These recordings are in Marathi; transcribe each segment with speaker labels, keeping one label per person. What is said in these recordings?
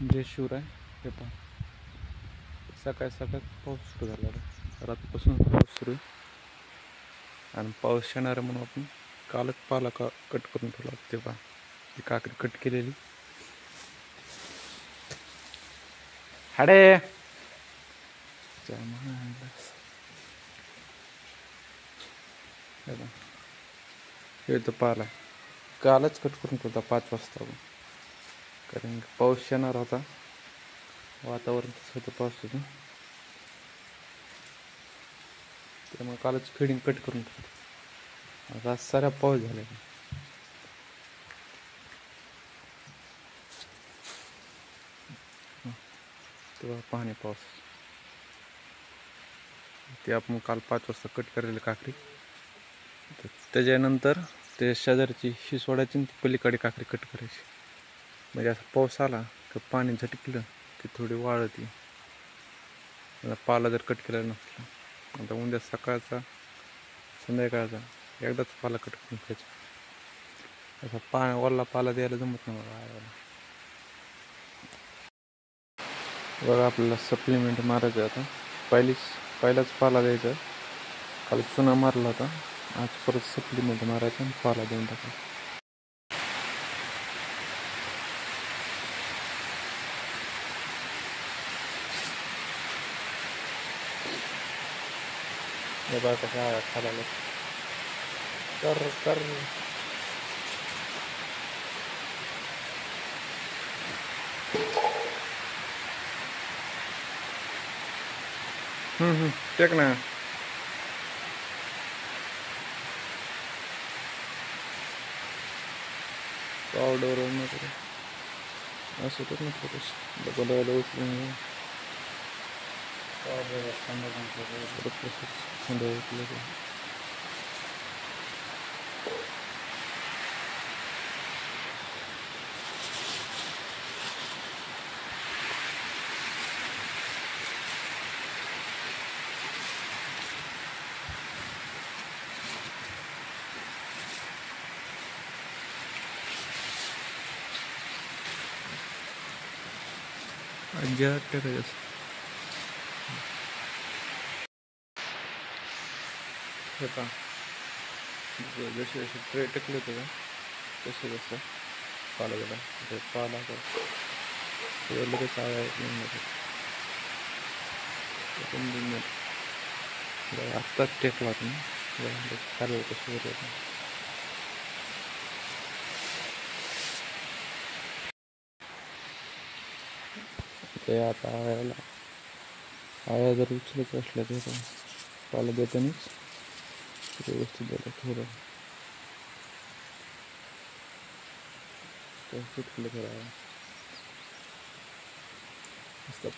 Speaker 1: जे शिवराय हे पहा सकाळ सकाळ पाऊस सुरू झाला रात्रीपासून पाऊस सुरू आहे आणि पाऊस येणार म्हणून आपण कालच पाला कट करून ठेवला ते पहा ती काकडी कट केलेली हाडे हे तर पाला कालच कट करून ठेवता 5 वाजता कारण पाऊस येणार होता वातावरण तसं होतं पावसाचं त्यामुळे कालच फिडिंग कट करून ठेवतो आता सारा पाऊस झाला तेव्हा पाहणे पाऊस ते आपण काल 5 वाजता कट करेल काकडी त्याच्यानंतर ते शेजारची ही सोडायची ती पलीकडे काकडी कट करायची म्हणजे असं पाऊस आला तर पाणी झटकलं की थोडी वाळती पाला जर कट केला नसला आता उद्या सकाळचा संध्याकाळचा एकदाच पाला कट करून खायचा असा वल्ला पाला द्यायला जमत नाही बघा आपल्याला सप्लिमेंट मारायचं आता पहिलाच पाला द्यायचा काल चुना मारला होता आज परत सप्लिमेंट मारायचं आणि पाला देऊन टाकायचा हे बघा कसा खाला कर टेक ना पावडर असं तर ना थोडंसं डबल उचलून अज्जा टाकायचं हे पहा जसे जसे ट्रे टेकले होते का तसे जसं पाला गेला ते पाला लगेच आत्ताच टेकला तुम्ही चालू कसं ते आता आया जर उचलत असल्या तर पाला देतानीच व्यवस्थित द्यायला थोडं सुटलं थोडा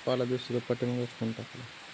Speaker 1: पाला दिवशी पाठीमागच फोन टाकला